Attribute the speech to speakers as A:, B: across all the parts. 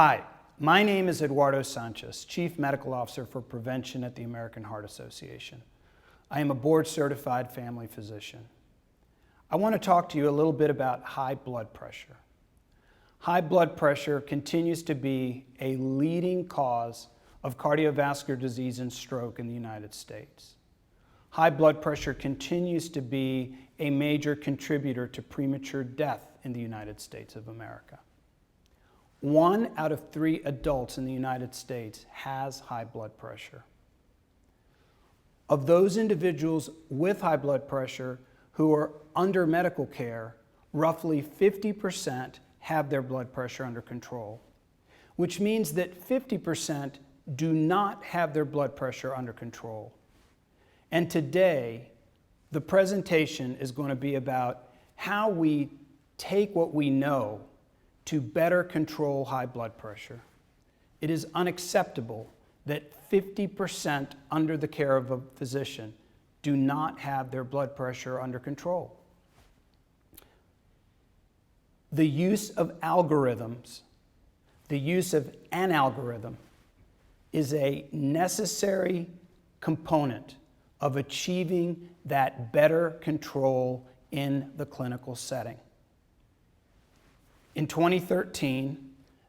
A: Hi, my name is Eduardo Sanchez, Chief Medical Officer for Prevention at the American Heart Association. I am a board-certified family physician. I want to talk to you a little bit about high blood pressure. High blood pressure continues to be a leading cause of cardiovascular disease and stroke in the United States. High blood pressure continues to be a major contributor to premature death in the United States of America. 1 out of 3 adults in the United States has high blood pressure. Of those individuals with high blood pressure who are under medical care, roughly 50% have their blood pressure under control, which means that 50% do not have their blood pressure under control. And today, the presentation is going to be about how we take what we know to better control high blood pressure. It is unacceptable that 50% under the care of a physician do not have their blood pressure under control. The use of algorithms, the use of an algorithm, is a necessary component of achieving that better control in the clinical setting. In 2013,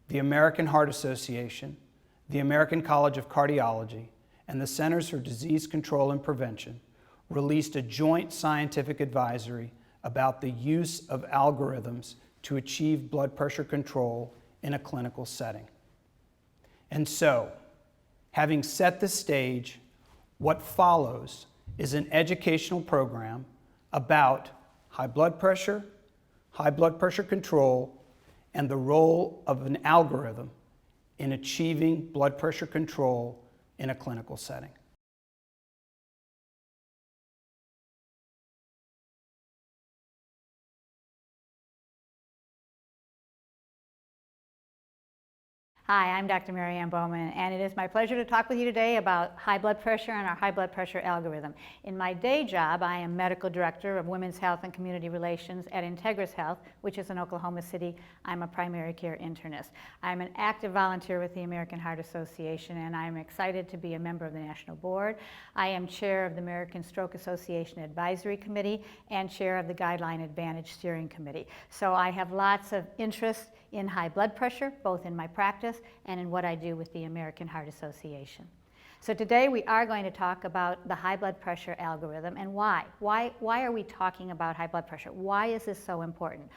A: the American Heart Association, the American College of Cardiology, and the Centers for Disease Control and Prevention released a joint scientific advisory about the use of algorithms to achieve blood pressure control in a clinical setting. And so, having set the stage, what follows is an educational program about high blood pressure control, and the role of an algorithm in achieving blood pressure control in a clinical setting.
B: Hi, I'm Dr. Mary Ann Bowman, and it is my pleasure to talk with you today about high blood pressure and our high blood pressure algorithm. In my day job, I am Medical Director of Women's Health and Community Relations at Integris Health, which is in Oklahoma City. I'm a primary care internist. I'm an active volunteer with the American Heart Association, and I'm excited to be a member of the National Board. I am Chair of the American Stroke Association Advisory Committee and Chair of the Guideline Advantage Steering Committee. So I have lots of interest in high blood pressure, both in my practice and in what I do with the American Heart Association. So today we are going to talk about the high blood pressure algorithm and why. Why are we talking about high blood pressure? Why is this so important?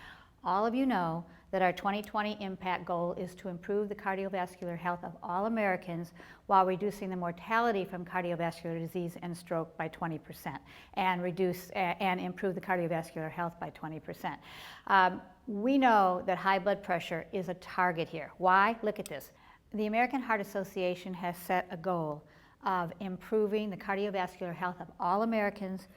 B: All of you know that our 2020 impact goal is to improve the cardiovascular health of all Americans while reducing the mortality from cardiovascular disease and stroke by 20% and improve the cardiovascular health by 20%. We know that high blood pressure is a target here. Why? Look at this. The American Heart Association has set a goal of improving the cardiovascular health of all Americans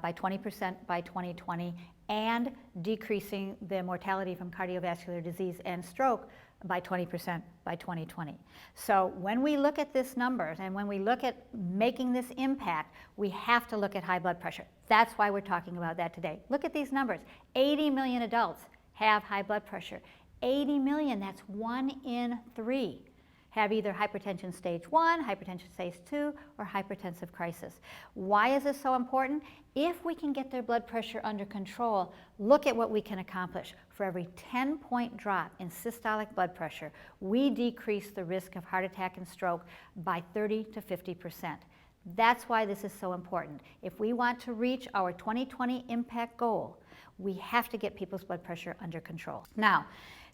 B: by 20% by 2020 and decreasing the mortality from cardiovascular disease and stroke by 20% by 2020. So when we look at these numbers and when we look at making this impact, we have to look at high blood pressure. That's why we're talking about that today. Look at these numbers. 80 million adults have high blood pressure. 80 million, that's 1 in 3, have either hypertension stage 1, hypertension stage 2, or hypertensive crisis. Why is this so important? If we can get their blood pressure under control, look at what we can accomplish. For every 10-point drop in systolic blood pressure, we decrease the risk of heart attack and stroke by 30 to 50%. That's why this is so important. If we want to reach our 2020 impact goal, we have to get people's blood pressure under control. Now,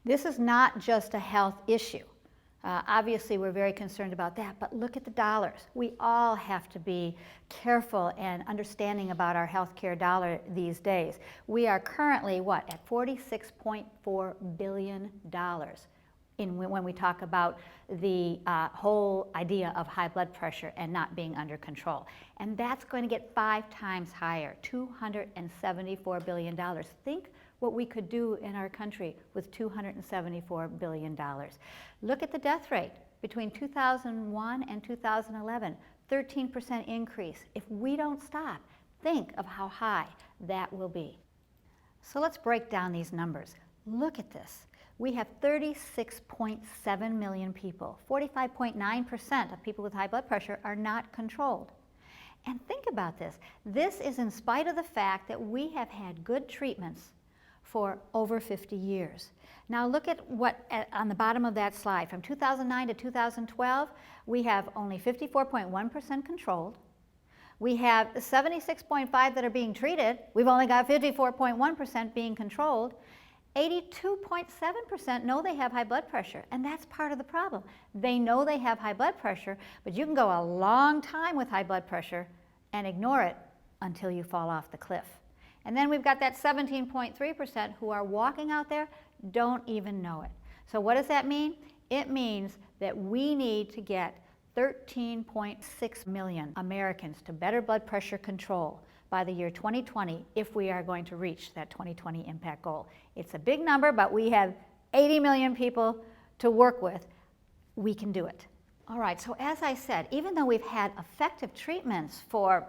B: this is not just a health issue. Obviously, we're very concerned about that, but look at the dollars. We all have to be careful and understanding about our healthcare dollar these days. We are currently, what, at $46.4 billion when we talk about the whole idea of high blood pressure and not being under control. And that's going to get 5 times higher, $274 billion. Think what we could do in our country with $274 billion. Look at the death rate between 2001 and 2011, 13% increase. If we don't stop, think of how high that will be. So let's break down these numbers. Look at this. We have 36.7 million people. 45.9% of people with high blood pressure are not controlled. And think about this. This is in spite of the fact that we have had good treatments for over 50 years. Now look at what on the bottom of that slide. From 2009 to 2012, we have only 54.1% controlled. We have 76.5 that are being treated. We've only got 54.1% being controlled. 82.7% know they have high blood pressure, and that's part of the problem. They know they have high blood pressure, but you can go a long time with high blood pressure and ignore it until you fall off the cliff. And then we've got that 17.3% who are walking out there, don't even know it. So what does that mean? It means that we need to get 13.6 million Americans to better blood pressure control by the year 2020 if we are going to reach that 2020 impact goal. It's a big number, but we have 80 million people to work with. We can do it. All right, so as I said, even though we've had effective treatments for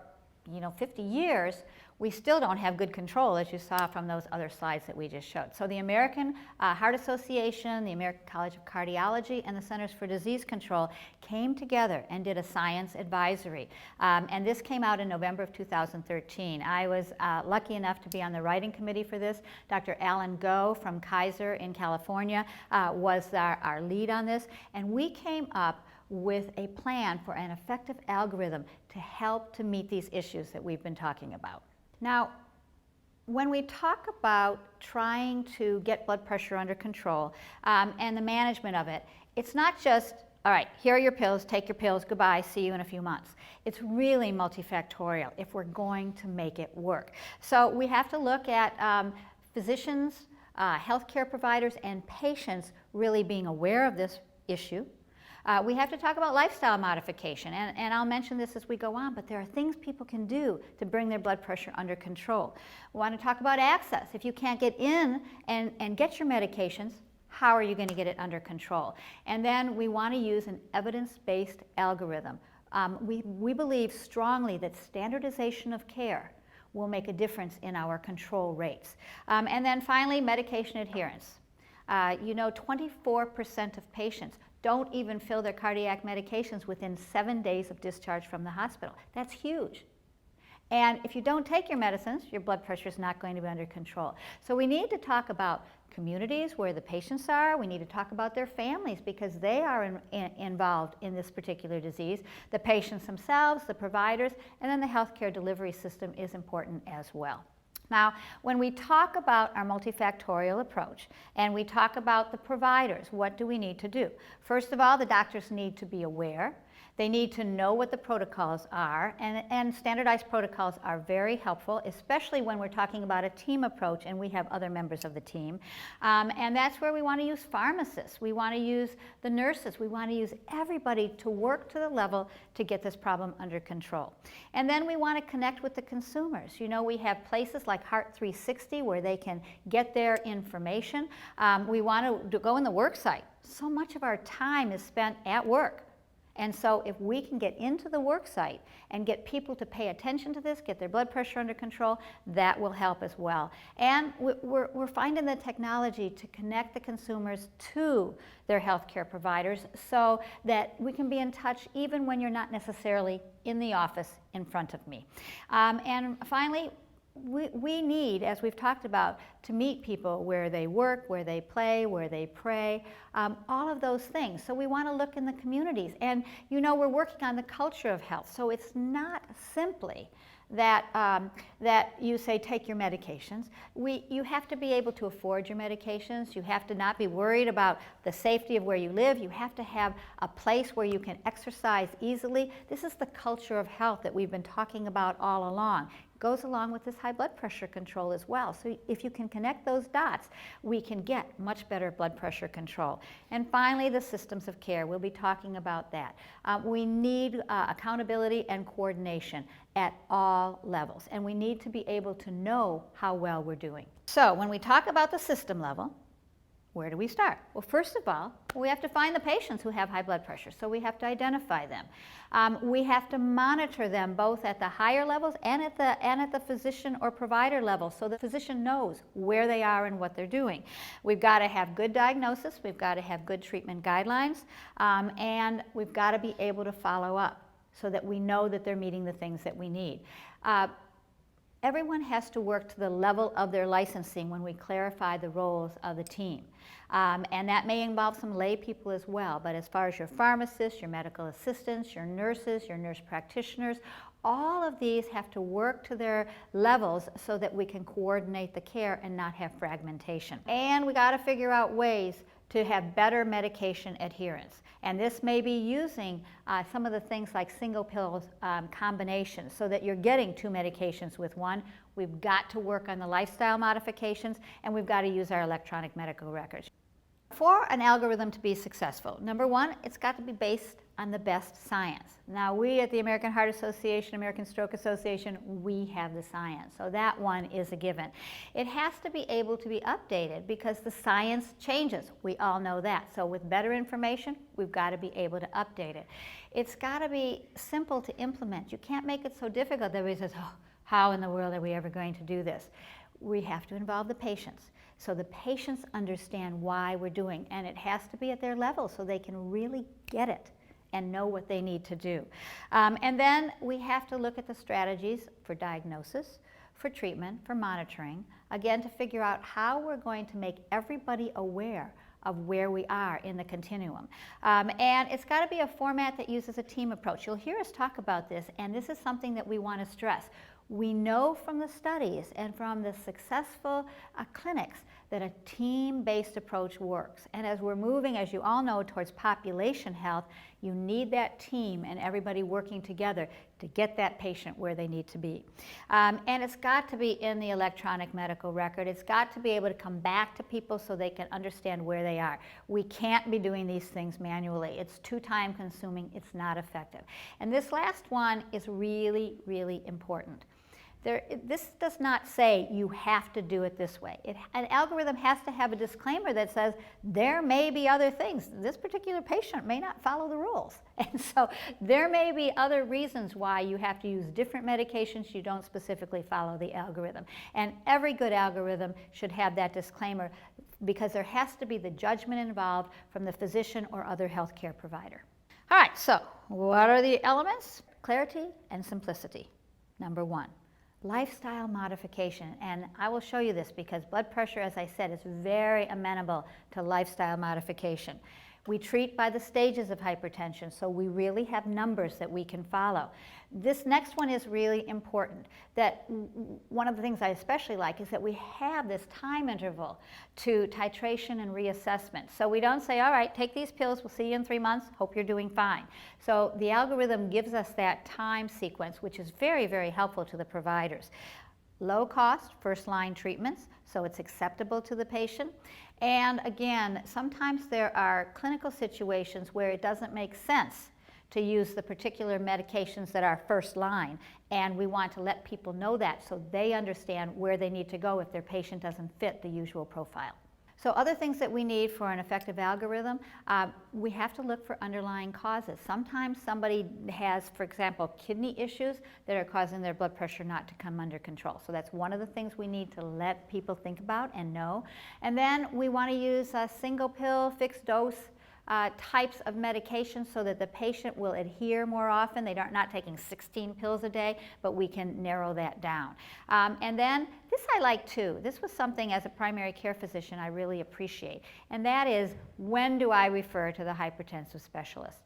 B: 50 years, we still don't have good control, as you saw from those other slides that we just showed. So the American Heart Association, the American College of Cardiology, and the Centers for Disease Control came together and did a science advisory. And this came out in November of 2013. I was lucky enough to be on the writing committee for this. Dr. Alan Goh from Kaiser in California was our lead on this. And we came up with a plan for an effective algorithm to help to meet these issues that we've been talking about. Now, when we talk about trying to get blood pressure under control and the management of it, it's not just, all right, here are your pills, take your pills, goodbye, see you in a few months. It's really multifactorial if we're going to make it work. So we have to look at physicians, healthcare providers, and patients really being aware of this issue. We have to talk about lifestyle modification, and I'll mention this as we go on, but there are things people can do to bring their blood pressure under control. We want to talk about access. If you can't get in and get your medications, how are you going to get it under control? And then we want to use an evidence-based algorithm. We believe strongly that standardization of care will make a difference in our control rates. And then finally, medication adherence. 24% of patients don't even fill their cardiac medications within 7 days of discharge from the hospital. That's huge. And if you don't take your medicines, your blood pressure is not going to be under control. So we need to talk about communities where the patients are. We need to talk about their families because they are involved in this particular disease. The patients themselves, the providers, and then the healthcare delivery system is important as well. Now, when we talk about our multifactorial approach and we talk about the providers, what do we need to do? First of all, the doctors need to be aware. They need to know what the protocols are, and standardized protocols are very helpful, especially when we're talking about a team approach and we have other members of the team. And that's where we want to use pharmacists. We want to use the nurses. We want to use everybody to work to the level to get this problem under control. And then we want to connect with the consumers. We have places like Heart 360 where they can get their information. We want to go in the work site. So much of our time is spent at work. And so if we can get into the work site and get people to pay attention to this, get their blood pressure under control, that will help as well. And we're finding the technology to connect the consumers to their healthcare providers so that we can be in touch even when you're not necessarily in the office in front of me. And finally, we need, as we've talked about, to meet people where they work, where they play, where they pray, all of those things. So we want to look in the communities. And we're working on the culture of health. So it's not simply that you say take your medications. You have to be able to afford your medications. You have to not be worried about the safety of where you live. You have to have a place where you can exercise easily. This is the culture of health that we've been talking about all along. Goes along with this high blood pressure control as well. So if you can connect those dots, we can get much better blood pressure control. And finally, the systems of care. We'll be talking about that. We need accountability and coordination at all levels, and we need to be able to know how well we're doing. So when we talk about the system level, Where do we start? Well, first of all, we have to find the patients who have high blood pressure, so we have to identify them. We have to monitor them both at the higher levels and at the physician or provider level, so the physician knows where they are and what they're doing. We've got to have good diagnosis, we've got to have good treatment guidelines, and we've got to be able to follow up so that we know that they're meeting the things that we need. Everyone has to work to the level of their licensing when we clarify the roles of the team. And that may involve some lay people as well, but as far as your pharmacists, your medical assistants, your nurses, your nurse practitioners, all of these have to work to their levels so that we can coordinate the care and not have fragmentation. And we got to figure out ways to have better medication adherence. And this may be using some of the things like single pill combinations so that you're getting 2 medications with one. We've got to work on the lifestyle modifications, and we've got to use our electronic medical records. For an algorithm to be successful, number one, it's got to be based on the best science. Now, we at the American Heart Association, American Stroke Association, we have the science, so that one is a given. It has to be able to be updated because the science changes. We all know that. So with better information, we've got to be able to update it. It's got to be simple to implement. You can't make it so difficult that everybody says, oh, how in the world are we ever going to do this? We have to involve the patients. So the patients understand why we're doing, and it has to be at their level so they can really get it and know what they need to do. And then we have to look at the strategies for diagnosis, for treatment, for monitoring, again to figure out how we're going to make everybody aware of where we are in the continuum. And it's got to be a format that uses a team approach. You'll hear us talk about this, and this is something that we want to stress. We know from the studies and from the successful clinics that a team-based approach works. And as we're moving, as you all know, towards population health, you need that team and everybody working together to get that patient where they need to be. And it's got to be in the electronic medical record. It's got to be able to come back to people so they can understand where they are. We can't be doing these things manually. It's too time consuming. It's not effective. And this last one is really, really important. This does not say you have to do it this way. An algorithm has to have a disclaimer that says there may be other things. This particular patient may not follow the rules. And so there may be other reasons why you have to use different medications. You don't specifically follow the algorithm. And every good algorithm should have that disclaimer because there has to be the judgment involved from the physician or other healthcare provider. All right, so what are the elements? Clarity and simplicity, number one. Lifestyle modification, and I will show you this because blood pressure, as I said, is very amenable to lifestyle modification. We treat by the stages of hypertension, so we really have numbers that we can follow. This next one is really important. That one of the things I especially like is that we have this time interval to titration and reassessment. So we don't say, all right, take these pills, we'll see you in 3 months, hope you're doing fine. So the algorithm gives us that time sequence, which is very, very helpful to the providers. Low cost, first line treatments, so it's acceptable to the patient. And again, sometimes there are clinical situations where it doesn't make sense to use the particular medications that are first line, and we want to let people know that so they understand where they need to go if their patient doesn't fit the usual profile. So other things that we need for an effective algorithm, we have to look for underlying causes. Sometimes somebody has, for example, kidney issues that are causing their blood pressure not to come under control. So that's one of the things we need to let people think about and know. And then we want to use a single pill, fixed dose types of medications so that the patient will adhere more often. They're not taking 16 pills a day, but we can narrow that down. And then this I like too. This was something as a primary care physician I really appreciate, and that is when do I refer to the hypertensive specialist?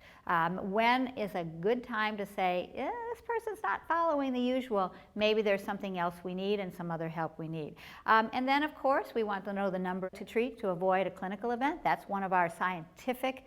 B: When is a good time to say, this person's not following the usual, maybe there's something else we need and some other help we need. And then of course we want to know the number to treat to avoid a clinical event. That's one of our scientific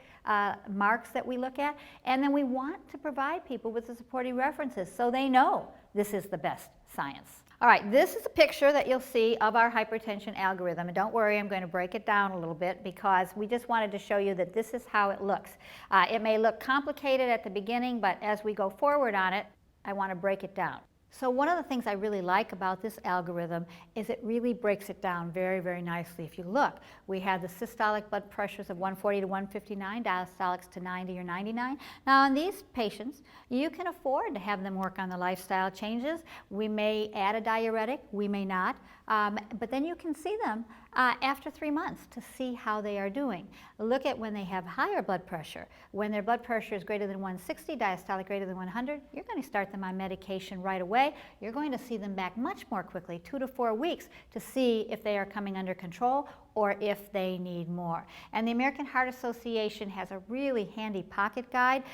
B: marks that we look at. And then we want to provide people with the supporting references so they know this is the best science. All right, this is a picture that you'll see of our hypertension algorithm. And don't worry, I'm going to break it down a little bit because we just wanted to show you that this is how it looks. It may look complicated at the beginning, but as we go forward on it, I want to break it down. So one of the things I really like about this algorithm is it really breaks it down very, very nicely. If you look, we have the systolic blood pressures of 140 to 159, diastolics to 90 or 99. Now in these patients, you can afford to have them work on the lifestyle changes. We may add a diuretic, we may not, but then you can see them after 3 months to see how they are doing. Look at when they have higher blood pressure. When their blood pressure is greater than 160, diastolic greater than 100, you're going to start them on medication right away. You're going to see them back much more quickly, 2 to 4 weeks, to see if they are coming under control or if they need more. And the American Heart Association has a really handy pocket guide.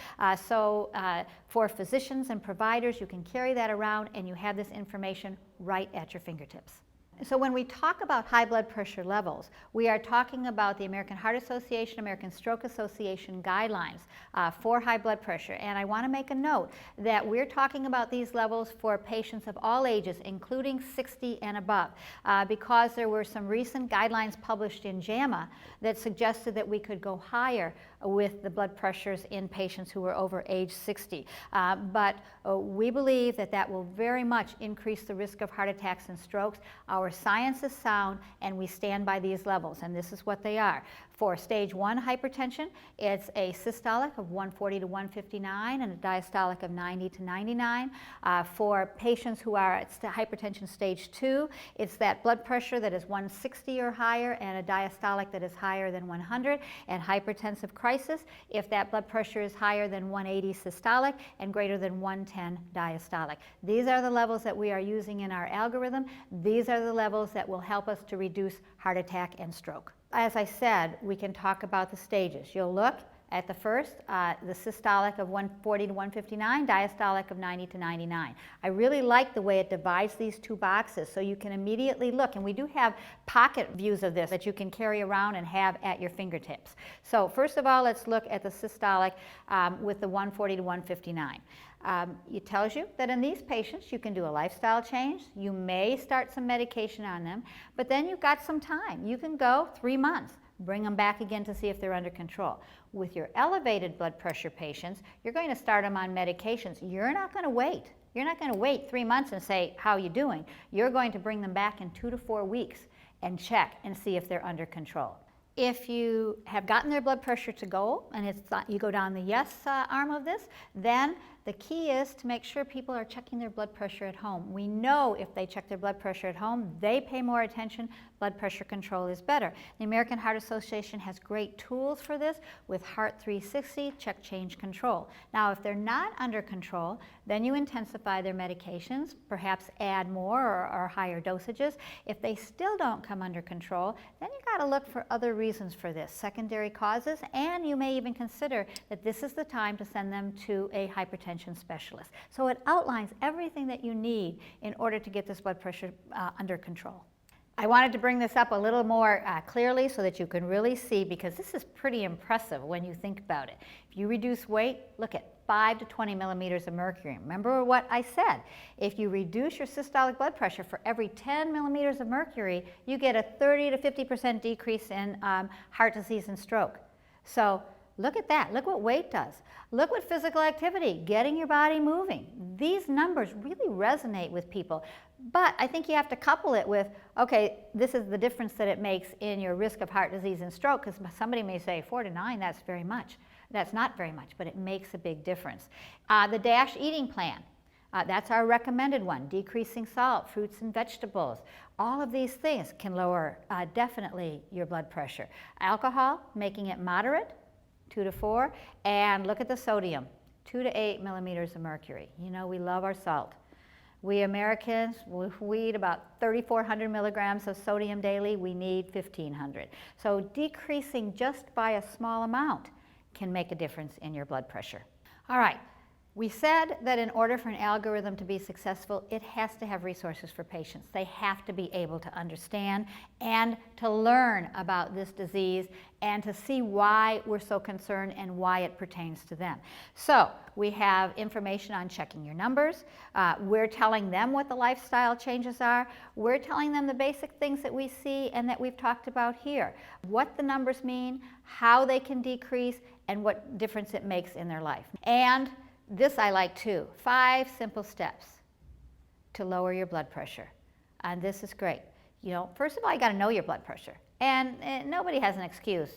B: For physicians and providers, you can carry that around and you have this information right at your fingertips. So when we talk about high blood pressure levels, we are talking about the American Heart Association, American Stroke Association guidelines for high blood pressure. And I want to make a note that we're talking about these levels for patients of all ages, including 60 and above, because there were some recent guidelines published in JAMA that suggested that we could go higher with the blood pressures in patients who are over age 60. But we believe that that will very much increase the risk of heart attacks and strokes. Our science is sound and we stand by these levels, and this is what they are. For stage 1 hypertension, it's a systolic of 140 to 159 and a diastolic of 90 to 99. For patients who are at hypertension stage 2, it's that blood pressure that is 160 or higher and a diastolic that is higher than 100. And hypertensive crisis, if that blood pressure is higher than 180 systolic and greater than 110 diastolic. These are the levels that we are using in our algorithm. These are the levels that will help us to reduce heart attack and stroke. As I said, we can talk about the stages. You'll look at the first, the systolic of 140 to 159, diastolic of 90 to 99. I really like the way it divides these two boxes so you can immediately look, and we do have pocket views of this that you can carry around and have at your fingertips. So first of all, let's look at the systolic with the 140 to 159. It tells you that in these patients you can do a lifestyle change. You may start some medication on them, but then you've got some time. You can go 3 months, bring them back again to see if they're under control. With your elevated blood pressure patients, you're going to start them on medications. You're not going to wait. You're not going to wait 3 months and say, how are you doing? You're going to bring them back in 2 to 4 weeks and check and see if they're under control. If you have gotten their blood pressure to goal and you go down the yes arm of this, then the key is to make sure people are checking their blood pressure at home. We know if they check their blood pressure at home, they pay more attention, blood pressure control is better. The American Heart Association has great tools for this with Heart 360, Check Change Control. Now, if they're not under control, then you intensify their medications, perhaps add more or higher dosages. If they still don't come under control, then you got to look for other reasons for this, secondary causes, and you may even consider that this is the time to send them to a hypertension specialist. So it outlines everything that you need in order to get this blood pressure under control. I wanted to bring this up a little more clearly so that you can really see, because this is pretty impressive when you think about it. If you reduce weight, look at 5 to 20 millimeters of mercury. Remember what I said. If you reduce your systolic blood pressure for every 10 millimeters of mercury, you get a 30 to 50% decrease in heart disease and stroke. So look at that. Look what weight does. Look what physical activity, getting your body moving. These numbers really resonate with people. But I think you have to couple it with, okay, this is the difference that it makes in your risk of heart disease and stroke, because somebody may say 4 to 9, that's very much. That's not very much, but it makes a big difference. The DASH eating plan. That's our recommended one, decreasing salt, fruits and vegetables. All of these things can lower definitely your blood pressure. Alcohol, making it moderate, 2 to 4, and look at the sodium, 2 to 8 millimeters of mercury. You know, we love our salt. We Americans, we eat about 3,400 milligrams of sodium daily. We need 1,500. So decreasing just by a small amount can make a difference in your blood pressure. All right. We said that in order for an algorithm to be successful, it has to have resources for patients. They have to be able to understand and to learn about this disease and to see why we're so concerned and why it pertains to them. So we have information on checking your numbers. We're telling them what the lifestyle changes are. We're telling them the basic things that we see and that we've talked about here. What the numbers mean, how they can decrease, and what difference it makes in their life. And this I like too, 5 simple steps. to lower your blood pressure. And this is great. You know, first of all, you got to know your blood pressure. And nobody has an excuse.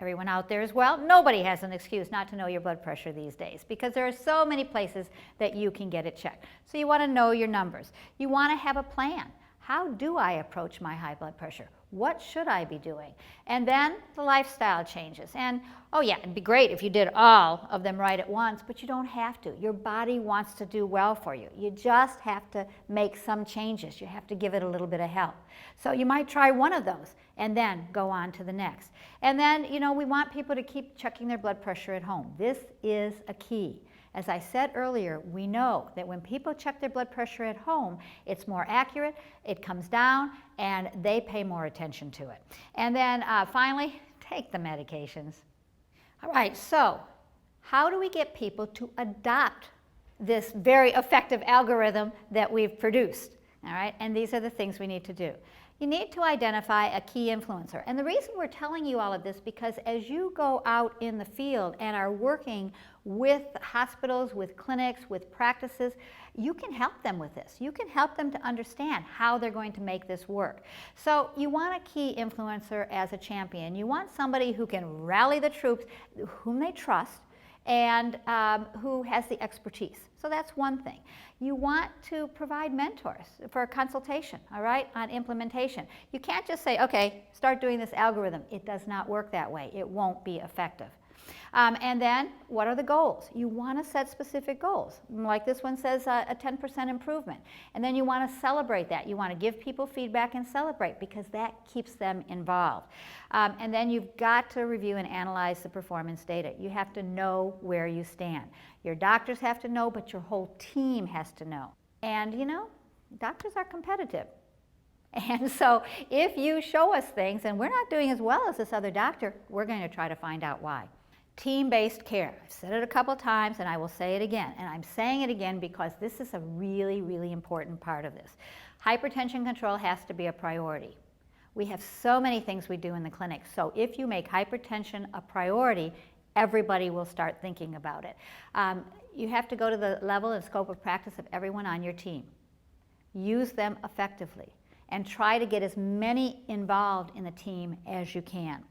B: Everyone out there as well, nobody has an excuse not to know your blood pressure these days because there are so many places that you can get it checked. So you want to know your numbers. You want to have a plan. How do I approach my high blood pressure? What should I be doing? And then the lifestyle changes. And oh yeah, it'd be great if you did all of them right at once, but you don't have to. Your body wants to do well for you. You just have to make some changes. You have to give it a little bit of help. So you might try one of those and then go on to the next. And then, you know, we want people to keep checking their blood pressure at home. This is a key. As I said earlier, we know that when people check their blood pressure at home, it's more accurate, it comes down, and they pay more attention to it. And then finally, take the medications. All right, so how do we get people to adopt this very effective algorithm that we've produced? All right, and these are the things we need to do. You need to identify a key influencer. And the reason we're telling you all of this because as you go out in the field and are working with hospitals, with clinics, with practices, you can help them with this. You can help them to understand how they're going to make this work. So you want a key influencer as a champion. You want somebody who can rally the troops, whom they trust, and who has the expertise. So that's one thing. You want to provide mentors for a consultation, all right, on implementation. You can't just say, okay, start doing this algorithm. It does not work that way. It won't be effective. And then, what are the goals? You want to set specific goals. Like this one says a 10% improvement. And then you want to celebrate that. You want to give people feedback and celebrate because that keeps them involved. And then you've got to review and analyze the performance data. You have to know where you stand. Your doctors have to know, but your whole team has to know. And you know, doctors are competitive. And so if you show us things and we're not doing as well as this other doctor, we're going to try to find out why. Team-based care. I've said it a couple times and I will say it again. And I'm saying it again because this is a really, really important part of this. Hypertension control has to be a priority. We have so many things we do in the clinic. So if you make hypertension a priority, everybody will start thinking about it. You have to go to the level and scope of practice of everyone on your team. Use them effectively and try to get as many involved in the team as you can.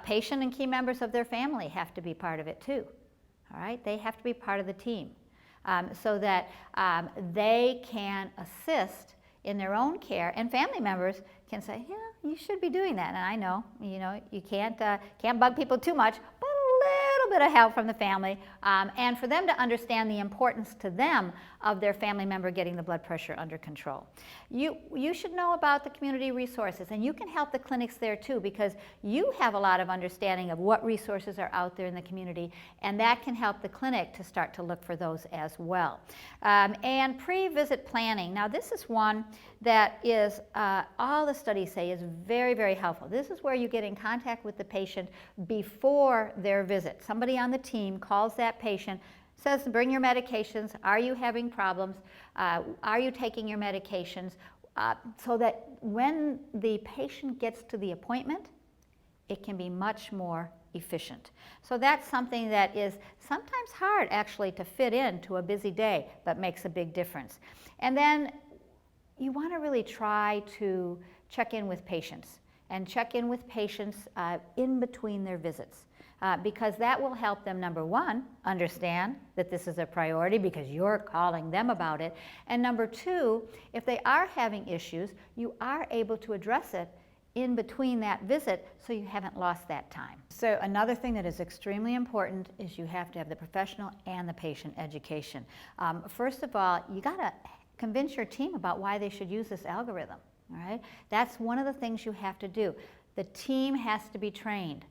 B: Patient and key members of their family have to be part of it too. All right, they have to be part of the team so that they can assist in their own care, and family members can say, yeah, you should be doing that. And I know, you can't bug people too much, but a little bit of help from the family, and for them to understand the importance to them of their family member getting the blood pressure under control. You should know about the community resources, and you can help the clinics there too because you have a lot of understanding of what resources are out there in the community, and that can help the clinic to start to look for those as well. And pre-visit planning. Now this is one that is, all the studies say is very, very helpful. This is where you get in contact with the patient before their visit. Somebody on the team calls that patient, says, bring your medications, are you having problems, are you taking your medications, so that when the patient gets to the appointment, it can be much more efficient. So that's something that is sometimes hard actually to fit into a busy day, but makes a big difference. And then you want to really try to check in with patients and check in with patients in between their visits. Because that will help them, number one, understand that this is a priority because you're calling them about it. And number two, if they are having issues, you are able to address it in between that visit so you haven't lost that time. So another thing that is extremely important is you have to have the professional and the patient education. First of all, you got to convince your team about why they should use this algorithm. All right? That's one of the things you have to do. The team has to be trained.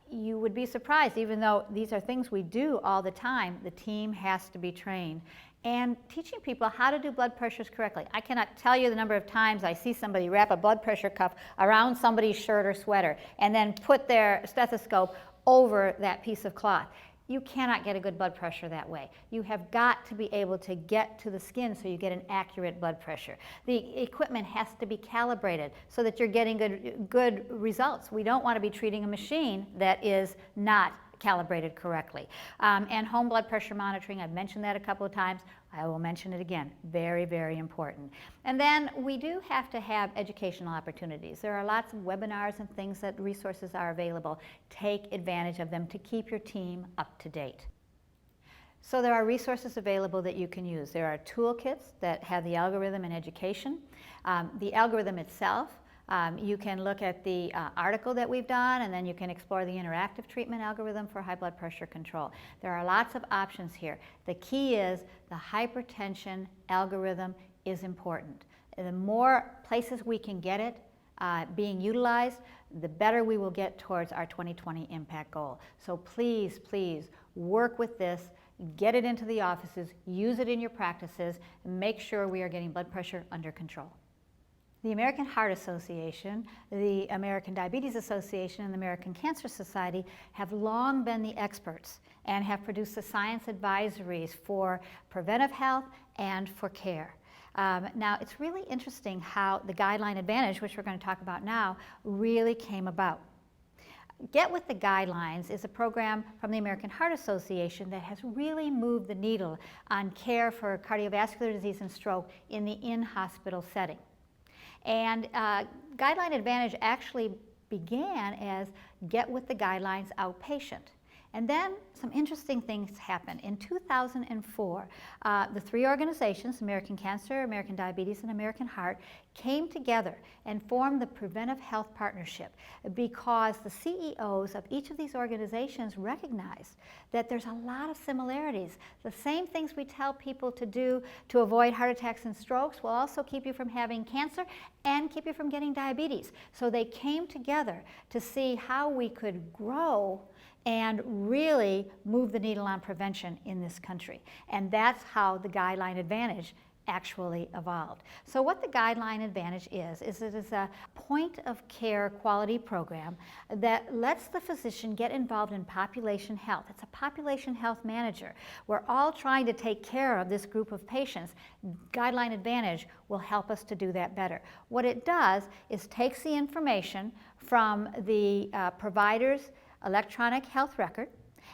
B: You would be surprised, even though these are things we do all the time, the team has to be trained. And teaching people how to do blood pressures correctly. I cannot tell you the number of times I see somebody wrap a blood pressure cuff around somebody's shirt or sweater and then put their stethoscope over that piece of cloth. You cannot get a good blood pressure that way. You have got to be able to get to the skin so you get an accurate blood pressure. The equipment has to be calibrated so that you're getting good results. We don't want to be treating a machine that is not calibrated correctly. And home blood pressure monitoring, I've mentioned that a couple of times. I will mention it again, very, very important. And then we do have to have educational opportunities. There are lots of webinars and things that resources are available. Take advantage of them to keep your team up to date. So there are resources available that you can use. There are toolkits that have the algorithm in education. The algorithm itself, you can look at the article that we've done, and then you can explore the interactive treatment algorithm for high blood pressure control. There are lots of options here. The key is the hypertension algorithm is important. The more places we can get it being utilized, the better we will get towards our 2020 impact goal. So please, please work with this. Get it into the offices, use it in your practices, and make sure we are getting blood pressure under control. The American Heart Association, the American Diabetes Association, and the American Cancer Society have long been the experts and have produced the science advisories for preventive health and for care. Now, it's really interesting how the Guideline Advantage, which we're going to talk about now, really came about. Get With the Guidelines is a program from the American Heart Association that has really moved the needle on care for cardiovascular disease and stroke in the in-hospital setting. And Guideline Advantage actually began as Get With the Guidelines Outpatient. And then some interesting things happened. In 2004, the three organizations, American Cancer, American Diabetes, and American Heart, came together and formed the Preventive Health Partnership because the CEOs of each of these organizations recognized that there's a lot of similarities. The same things we tell people to do to avoid heart attacks and strokes will also keep you from having cancer and keep you from getting diabetes. So they came together to see how we could grow and really move the needle on prevention in this country. And that's how the Guideline Advantage actually evolved. So what the Guideline Advantage is it is a point of care quality program that lets the physician get involved in population health. It's a population health manager. We're all trying to take care of this group of patients. Guideline Advantage will help us to do that better. What it does is takes the information from the provider's electronic health record,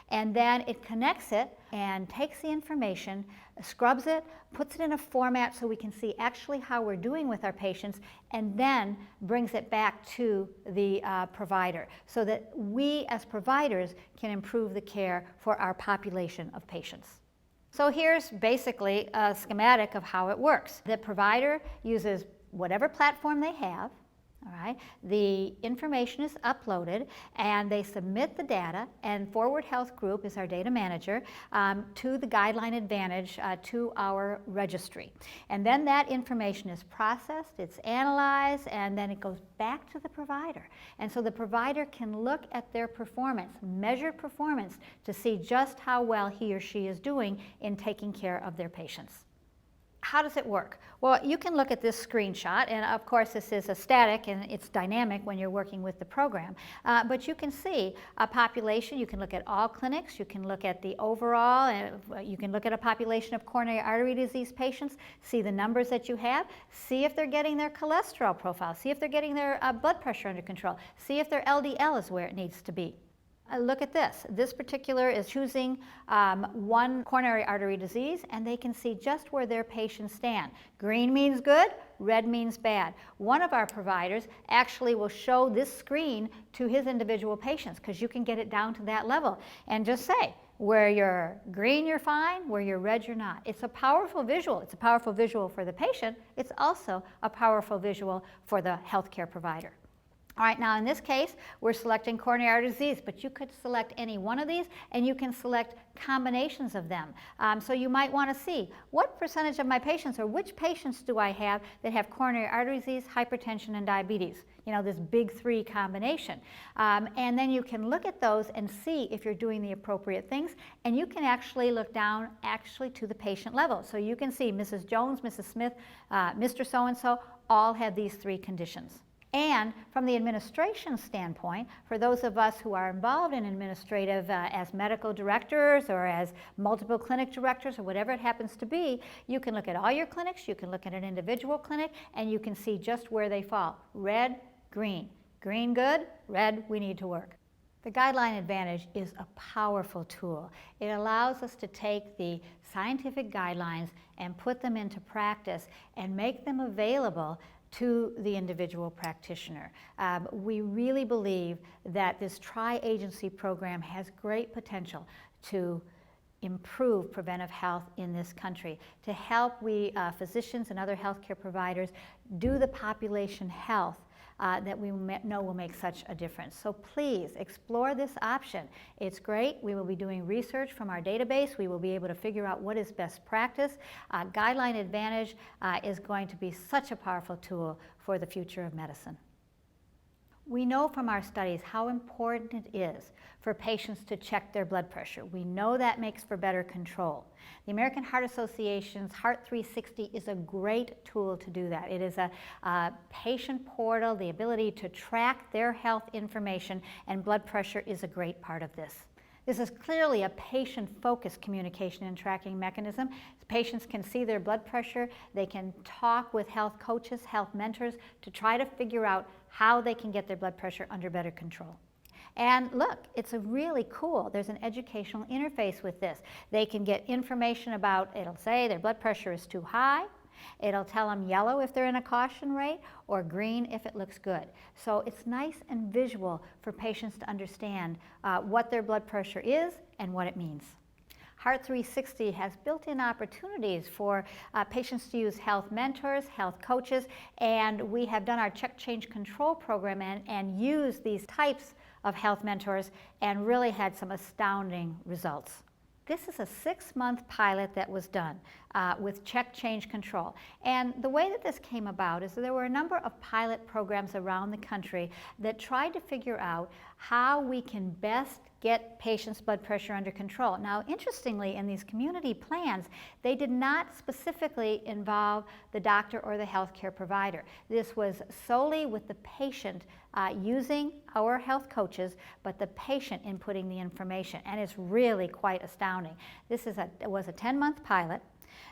B: and then it connects it and takes the information, scrubs it, puts it in a format so we can see actually how we're doing with our patients, and then brings it back to the provider so that we as providers can improve the care for our population of patients. So here's basically a schematic of how it works. The provider uses whatever platform they have. All right, the information is uploaded and they submit the data, and Forward Health Group is our data manager to the Guideline Advantage to our registry. And then that information is processed, it's analyzed, and then it goes back to the provider. And so the provider can look at their performance, measured performance, to see just how well he or she is doing in taking care of their patients. How does it work? Well, you can look at this screenshot, and of course this is a static and it's dynamic when you're working with the program. But you can see a population, you can look at all clinics, you can look at the overall, and you can look at a population of coronary artery disease patients, see the numbers that you have, see if they're getting their cholesterol profile, see if they're getting their blood pressure under control, see if their LDL is where it needs to be. Look at this. This particular is choosing one coronary artery disease, and they can see just where their patients stand. Green means good, red means bad. One of our providers actually will show this screen to his individual patients because you can get it down to that level and just say, where you're green, you're fine. Where you're red, you're not. It's a powerful visual. It's a powerful visual for the patient. It's also a powerful visual for the healthcare provider. All right, now in this case, we're selecting coronary artery disease, but you could select any one of these, and you can select combinations of them. So you might want to see what percentage of my patients, or which patients do I have that have coronary artery disease, hypertension, and diabetes. You know, this big three combination. And then you can look at those and see if you're doing the appropriate things, and you can actually look down to the patient level. So you can see Mrs. Jones, Mrs. Smith, Mr. So-and-so all have these three conditions. And from the administration standpoint, for those of us who are involved in administrative as medical directors or as multiple clinic directors or whatever it happens to be, you can look at all your clinics, you can look at an individual clinic, and you can see just where they fall. Red, green. Green good, red we need to work. The Guideline Advantage is a powerful tool. It allows us to take the scientific guidelines and put them into practice and make them available to the individual practitioner. We really believe that this tri-agency program has great potential to improve preventive health in this country, to help physicians and other healthcare providers do the population health that we know will make such a difference. So please explore this option. It's great. We will be doing research from our database. We will be able to figure out what is best practice. Guideline Advantage is going to be such a powerful tool for the future of medicine. We know from our studies how important it is for patients to check their blood pressure. We know that makes for better control. The American Heart Association's Heart 360 is a great tool to do that. It is a patient portal, the ability to track their health information, and blood pressure is a great part of this. This is clearly a patient-focused communication and tracking mechanism. Patients can see their blood pressure. They can talk with health coaches, health mentors to try to figure out how they can get their blood pressure under better control. And look, it's a really cool, there's an educational interface with this. They can get information about, it'll say their blood pressure is too high. It'll tell them yellow if they're in a caution rate or green if it looks good. So it's nice and visual for patients to understand what their blood pressure is and what it means. Heart 360 has built-in opportunities for patients to use health mentors, health coaches, and we have done our Check Change Control program and used these types of health mentors and really had some astounding results. This is a 6-month pilot that was done with Check Change Control. And the way that this came about is that there were a number of pilot programs around the country that tried to figure out how we can best get patients' blood pressure under control. Now, interestingly, in these community plans, they did not specifically involve the doctor or the healthcare provider. This was solely with the patient using our health coaches, but the patient inputting the information, and it's really quite astounding. This is it was a 10-month pilot.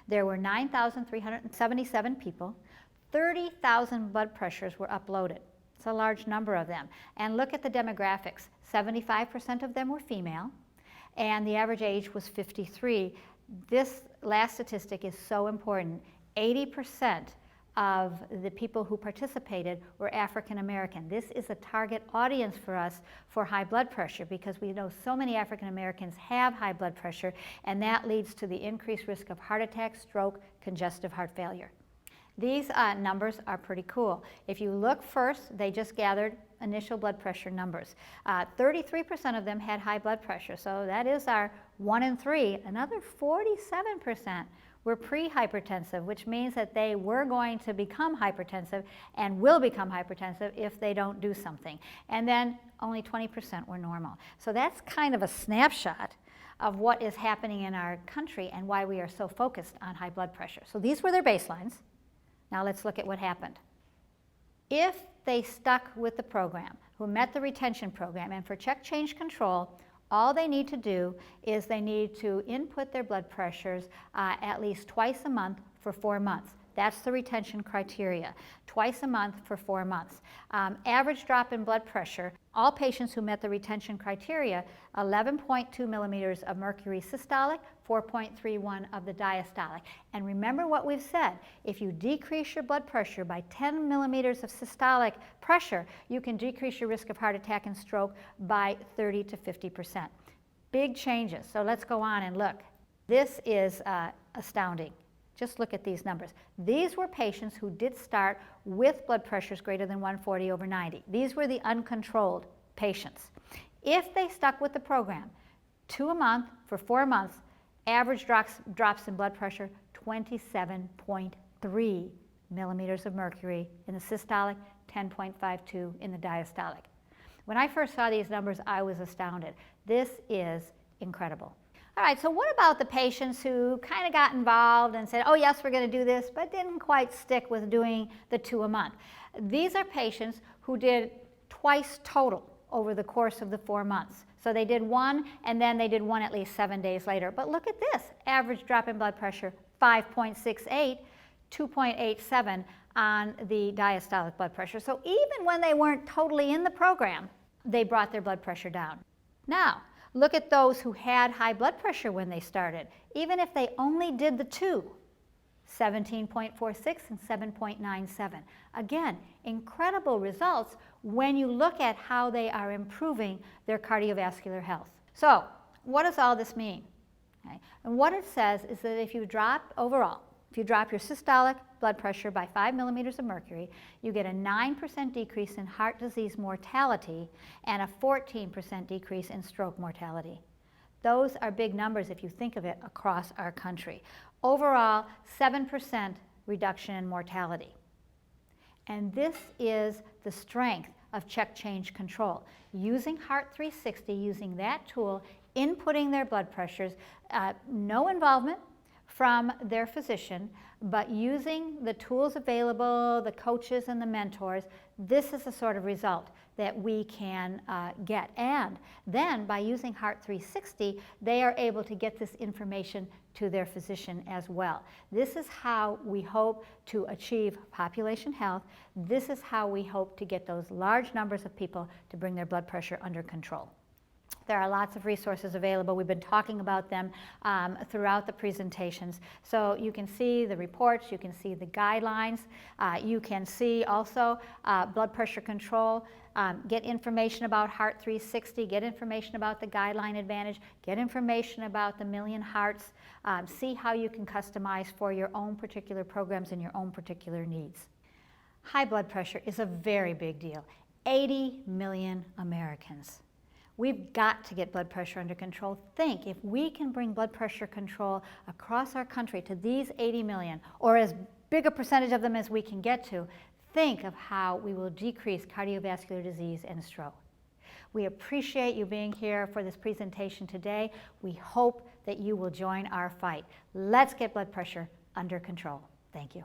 B: There were 9,377 people. 30,000 blood pressures were uploaded. It's a large number of them. And look at the demographics. 75% of them were female, and the average age was 53. This last statistic is so important. 80% of the people who participated were African American. This is a target audience for us for high blood pressure because we know so many African Americans have high blood pressure, and that leads to the increased risk of heart attack, stroke, congestive heart failure. These numbers are pretty cool. If you look first, they just gathered initial blood pressure numbers. 33% of them had high blood pressure, so that is our 1 in 3. Another 47% were pre-hypertensive, which means that they were going to become hypertensive and will become hypertensive if they don't do something. And then only 20% were normal. So that's kind of a snapshot of what is happening in our country and why we are so focused on high blood pressure. So these were their baselines. Now let's look at what happened. If they stuck with the program, who met the retention program, and for Check Change Control, all they need to do is they need to input their blood pressures at least twice a month for 4 months. That's the retention criteria, twice a month for 4 months. Average drop in blood pressure, all patients who met the retention criteria, 11.2 millimeters of mercury systolic, 4.31 of the diastolic. And remember what we've said, if you decrease your blood pressure by 10 millimeters of systolic pressure, you can decrease your risk of heart attack and stroke by 30 to 50%. Big changes, so let's go on and look. This is astounding. Just look at these numbers. These were patients who did start with blood pressures greater than 140/90. These were the uncontrolled patients. If they stuck with the program, 2 a month for 4 months, average drops in blood pressure, 27.3 millimeters of mercury in the systolic, 10.52 in the diastolic. When I first saw these numbers, I was astounded. This is incredible. All right, so what about the patients who kind of got involved and said, oh yes, we're going to do this, but didn't quite stick with doing the 2 a month? These are patients who did twice total over the course of the 4 months. So they did 1, and then they did 1 at least 7 days later. But look at this, average drop in blood pressure, 5.68, 2.87 on the diastolic blood pressure. So even when they weren't totally in the program, they brought their blood pressure down. Now, look at those who had high blood pressure when they started, even if they only did the two, 17.46 and 7.97. Again, incredible results when you look at how they are improving their cardiovascular health. So, what does all this mean? Okay. And what it says is that if you drop overall, if you drop your systolic blood pressure by 5 millimeters of mercury, you get a 9% decrease in heart disease mortality and a 14% decrease in stroke mortality. Those are big numbers if you think of it across our country. Overall, 7% reduction in mortality. And this is the strength of check change control. Using Heart 360, using that tool, inputting their blood pressures, no involvement from their physician, but using the tools available, the coaches and the mentors, this is the sort of result that we can get. And then by using Heart 360, they are able to get this information to their physician as well. This is how we hope to achieve population health. This is how we hope to get those large numbers of people to bring their blood pressure under control. There are lots of resources available. We've been talking about them throughout the presentations. So you can see the reports, you can see the guidelines, you can see also blood pressure control, get information about Heart 360, get information about the Guideline Advantage, get information about the Million Hearts, see how you can customize for your own particular programs and your own particular needs. High blood pressure is a very big deal. 80 million Americans. We've got to get blood pressure under control. Think, if we can bring blood pressure control across our country to these 80 million, or as big a percentage of them as we can get to, think of how we will decrease cardiovascular disease and stroke. We appreciate you being here for this presentation today. We hope that you will join our fight. Let's get blood pressure under control. Thank you.